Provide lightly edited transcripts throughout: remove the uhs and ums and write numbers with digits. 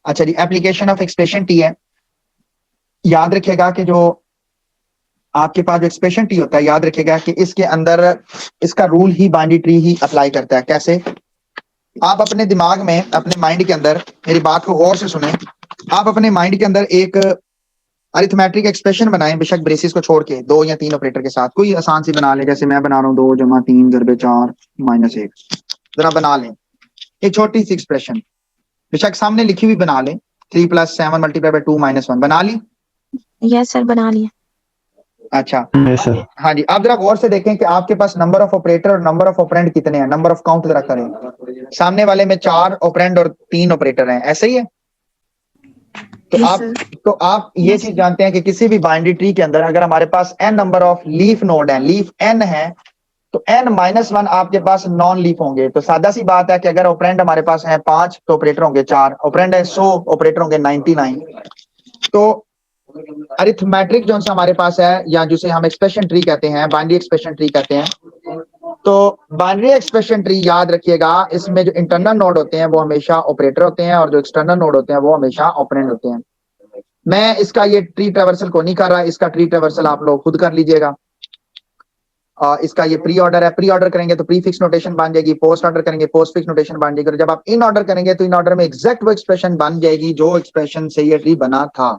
अच्छा जी, application of expression T है। याद रखिएगा कि जो आपके पास जो एक्सप्रेशन टी होता है, याद रखिएगा कि इसके अंदर इसका रूल ही बाइनरी ट्री ही अप्लाई करता है। कैसे? आप अपने दिमाग में, अपने माइंड के अंदर, मेरी बात को गौर से सुने, आप अपने माइंड के अंदर एक अरिथमेटिक एक्सप्रेशन बनाएं, बेशक ब्रेसिस को छोड़ के, 2 या 3 ऑपरेटर के साथ। कोई आसान सी बना ले, जैसे मैं बना रहा हूँ 2 जमा 3 ज़रबे 4 माइनस 1। जरा बना लें एक छोटी सी एक्सप्रेशन, बेशक सामने लिखी हुई बना लें। 3 + 7 × 2 - 1 बना ली? यस सर, बना लिया। अच्छा यस सर। हाँ जी, आप जरा गौर से देखें कि आपके पास नंबर ऑफ ऑपरेटर और नंबर ऑफ ऑपरेंड कितने हैं। नंबर ऑफ काउंट जरा करें। सामने वाले में 4 ऑपरेंड और 3 ऑपरेटर हैं, ऐसे ही है? तो आप ये चीज जानते हैं कि किसी भी बाइनरी ट्री के अंदर अगर हमारे पास n number of leaf node है, लीफ n है, तो n-1 आपके पास नॉन लीफ होंगे। तो सादा सी बात है कि अगर ऑपरेंड हमारे पास है 5 तो ऑपरेटर होंगे 4, ऑपरेंड है 100 ऑपरेटर होंगे 99। तो अरिथमेटिक जो हमारे पास है, या जिसे हम एक्सप्रेशन ट्री कहते हैं, बाइनरी एक्सप्रेशन ट्री कहते हैं। तो बाइनरी एक्सप्रेशन ट्री याद रखिएगा, इसमें जो इंटरनल नोड होते हैं वो हमेशा ऑपरेटर होते हैं, और जो एक्सटर्नल नोड होते हैं वो हमेशा ऑपरेंड होते हैं। मैं इसका ये ट्री ट्रेवर्सल को नहीं कर रहा, इसका ट्री ट्रेवर्सल आप लोग खुद कर लीजिएगा। इसका ये प्री ऑर्डर है, प्री ऑर्डर करेंगे तो प्री फिक्स नोटेशन बन जाएगी, पोस्ट ऑर्डर करेंगे पोस्ट फिक्स नोटेशन बन जाएगी, और जब आप इन ऑर्डर करेंगे तो इन ऑर्डर में एग्जैक्ट वो एक्सप्रेशन बन जाएगी जो एक्सप्रेशन से ये ट्री बना था।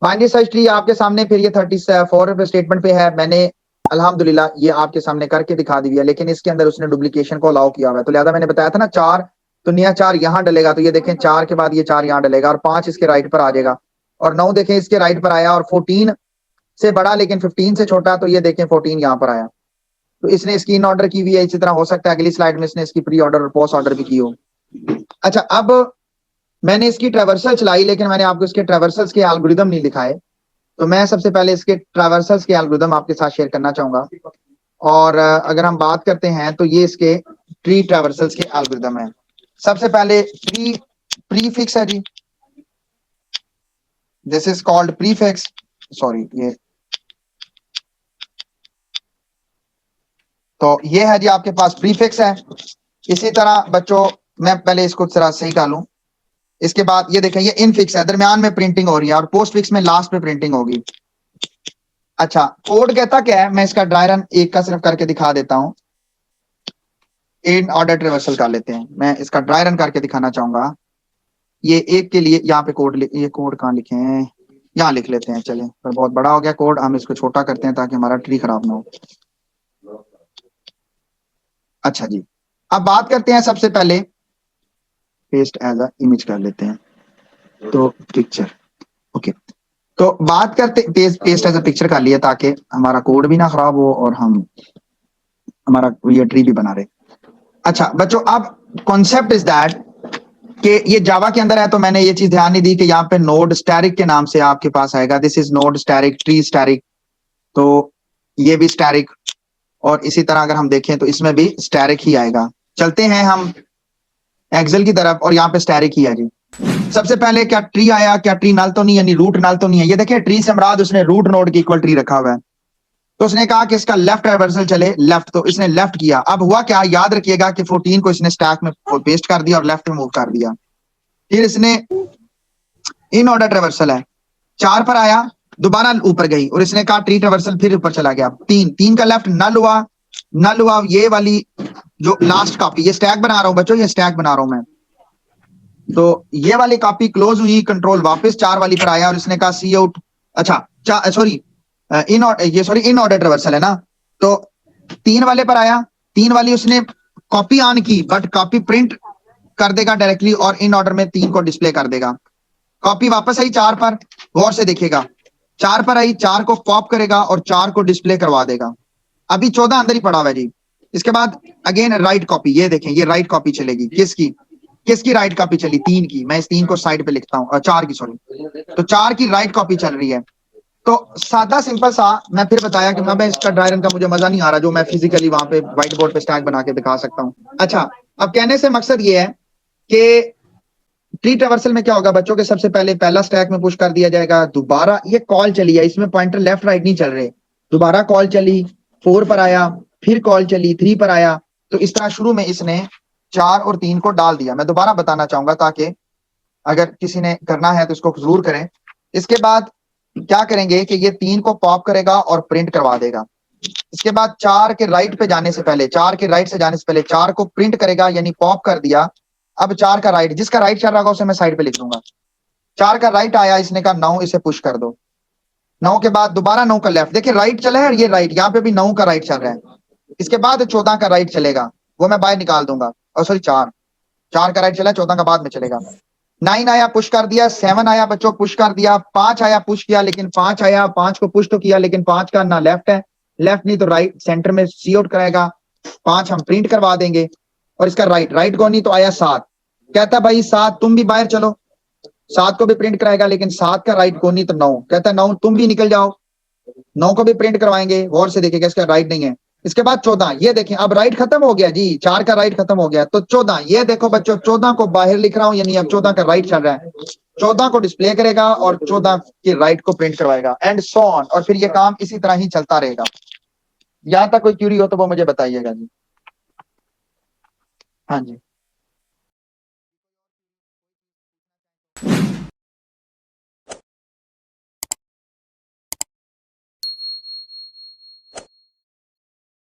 बाइनरी सर्च ट्री आपके सामने फिर ये 34 स्टेटमेंट पे है। मैंने अल्हम्दुलिल्लाह ये आपके सामने करके दिखा दी है, लेकिन इसके अंदर उसने डुप्लीकेशन को अलाउ किया हुआ है। तो लिहाजा मैंने बताया था ना 4 तो नया 4 यहाँ डलेगा, तो ये देखें 4 के बाद ये 4 यहाँ डलेगा, और 5 इसके राइट पर आ जाएगा, और 9 देखें इसके राइट पर आया, और 14 से बड़ा लेकिन 15 से छोटा, तो ये देखें 14 यहाँ पर आया। तो इसने इसकी इन ऑर्डर की हुई है। इसी तरह हो सकता है अगली स्लाइड में इसने इसकी प्री ऑर्डर और पोस्ट ऑर्डर भी की हो। अच्छा, अब मैंने इसकी ट्रेवर्सल चलाई, लेकिन मैंने आपको इसके ट्रेवर्सल्स के एल्गोरिदम नहीं दिखाए। तो मैं सबसे पहले इसके ट्रेवर्सल्स के एल्गोरिदम आपके साथ शेयर करना चाहूंगा। और अगर हम बात करते हैं तो ये इसके ट्री ट्रेवर्सल्स के एल्गोरिदम है। सबसे पहले प्रीफिक्स है जी, this is called prefix. Sorry, ये तो ये है जी आपके पास प्रीफिक्स है। इसी तरह बच्चों, मैं पहले इसको जरा सही कर लूं। इसके बाद ये देखें, ये इनफिक्स है, दरमियान में प्रिंटिंग हो रही है, और पोस्ट फिक्स में लास्ट पे प्रिंटिंग होगी। अच्छा, कोड कहता क्या है, मैं इसका ड्राई रन एक का सिर्फ करके दिखा देता हूं। इन ऑर्डर रिवर्सल कर लेते हैं, मैं इसका ड्राई रन करके दिखाना चाहूंगा। ये एक के लिए यहाँ पे कोड, ये कोड कहाँ लिखे हैं, यहाँ लिख लेते हैं। चलें, पर बहुत बड़ा हो गया कोड, हम इसको छोटा करते हैं ताकि हमारा ट्री खराब ना हो। अच्छा जी, अब बात करते हैं सबसे पहले, पेस्ट एज अ इमेज कर लेते हैं, तो पिक्चर। ओके, तो बात करते, पेस्ट एज अ पिक्चर कर लिया ताकि हमारा कोड भी ना खराब हो और हम हमारा ये ट्री भी बना रहे। अच्छा बच्चों, अब कॉन्सेप्ट इज दैट कि ये जावा के अंदर है, तो मैंने ये चीज ध्यान नहीं दी कि यहाँ पे नोड स्टैरिक के नाम से आपके पास आएगा। This is node asterisk, tree asterisk, तो ये भी स्टैरिक, और इसी तरह अगर हम देखें तो इसमें भी स्टैरिक ही आएगा। चलते हैं हम एक्सेल की तरफ, और यहाँ पे स्टैरिक ही है जी। सबसे पहले क्या ट्री आया, क्या ट्री नल तो नहीं, यानी रूट नल तो नहीं है। ये देखिए, ट्री से मुराद उसने रूट नोड की इक्वल ट्री रखा हुआ है। तो उसने कहा कि इसका लेफ्ट ट्रावर्सल चले, लेफ्ट, तो इसने लेफ्ट किया। अब हुआ क्या, याद रखिएगा कि 14 को इसने स्टैक में पेस्ट कर दिया और लेफ्ट में मूव कर दिया। फिर इसने इन ऑर्डर ट्रावर्सल है, 4 पर आया, दोबारा ऊपर गई, और इसने कहा ट्री ट्रावर्सल, फिर ऊपर चला गया। 3 का लेफ्ट नल हुआ, नल हुआ। ये वाली जो लास्ट कॉपी, ये स्टैक बना रहा हूं बच्चों, ये स्टैक बना रहा हूं मैं, तो ये वाली कॉपी क्लोज हुई, कंट्रोल वापस 4 वाली पर आया, और इसने कहा सी आउट। अच्छा सॉरी, इन ऑर्डर ट्रावर्सल है ना, तो 3 वाले पर आया, 3 वाली उसने कॉपी ऑन की, बट कॉपी प्रिंट कर देगा डायरेक्टली, और इन ऑर्डर में 3 को डिस्प्ले कर देगा। कॉपी वापस आई 4 पर, गौर से देखिएगा, 4 पर आई, 4 को पॉप करेगा और 4 को डिस्प्ले करवा देगा। अभी 14 अंदर ही पड़ा हुआ है जी। इसके बाद अगेन राइट कॉपी, ये देखें, ये राइट कॉपी चलेगी। किसकी राइट कॉपी चली? 3 की। मैं इस 3 को साइड पे लिखता हूँ, 4 की, सॉरी, तो 4 की राइट कॉपी चल रही है। तो सादा सिंपल सा, मैं फिर बताया कि मैं इसका ड्राई रन का मुझे मजा नहीं आ रहा, जो मैं फिजिकली वहां पे व्हाइट बोर्ड पे स्टैक बना के दिखा सकता हूँ। अच्छा, अब कहने से मकसद ये है कि ट्री ट्रावर्सल में क्या होगा बच्चों के, सबसे पहले पहला स्टैक में पुश कर दिया जाएगा, दोबारा ये कॉल चली है, इसमें पॉइंटर लेफ्ट राइट नहीं चल रहे, दोबारा कॉल चली, 4 पर आया, फिर कॉल चली, 3 पर आया। तो इस तरह शुरू में इसने 4 और 3 को डाल दिया। मैं दोबारा बताना चाहूंगा ताकि अगर किसी ने करना है तो इसको जरूर करें। इसके बाद क्या करेंगे कि ये 3 को पॉप करेगा और प्रिंट करवा देगा। इसके बाद 4 के राइट पे जाने से पहले, 4 के राइट से जाने से पहले 4 को प्रिंट करेगा, यानी पॉप कर दिया। अब 4 का राइट, जिसका राइट चल रहा होगा उसे मैं साइड पे लिख दूंगा। 4 का राइट आया, इसने कहा 9, इसे पुश कर दो। 9 के बाद दोबारा 9 का लेफ्ट, देखिए राइट चला है और ये राइट, यहाँ पे भी 9 का राइट चल रहा है। इसके बाद 14 का राइट चलेगा, वो मैं बाहर निकाल दूंगा। और सॉरी 4 का राइट चला, 14 का बाद में चलेगा। 9 आया, पुश कर दिया। 7 आया बच्चों, पुश कर दिया। 5 आया, पुश किया, लेकिन 5 आया, 5 को पुश तो किया, लेकिन 5 का ना लेफ्ट है, लेफ्ट नहीं तो राइट, सेंटर में सी आउट कराएगा। 5 हम प्रिंट करवा देंगे। और इसका राइट, राइट को नहीं तो आया 7, कहता भाई 7 तुम भी बाहर चलो। 7 को भी प्रिंट कराएगा, लेकिन 7 का राइट को नहीं तो 9, कहता 9 तुम भी निकल जाओ। 9 को भी प्रिंट करवाएंगे, गौर से देखिएगा, इसका राइट नहीं है। इसके बाद 14, ये देखें अब राइट खत्म हो गया जी, 4 का राइट खत्म हो गया। तो 14, ये देखो बच्चों 14 को बाहर लिख रहा हूं, यानी अब 14 का राइट चल रहा है। 14 को डिस्प्ले करेगा और 14 के राइट को प्रिंट करवाएगा, एंड सो ऑन। और फिर ये काम इसी तरह ही चलता रहेगा। यहां तक कोई क्यूरी हो तो वो मुझे बताइएगा जी। हाँ जी।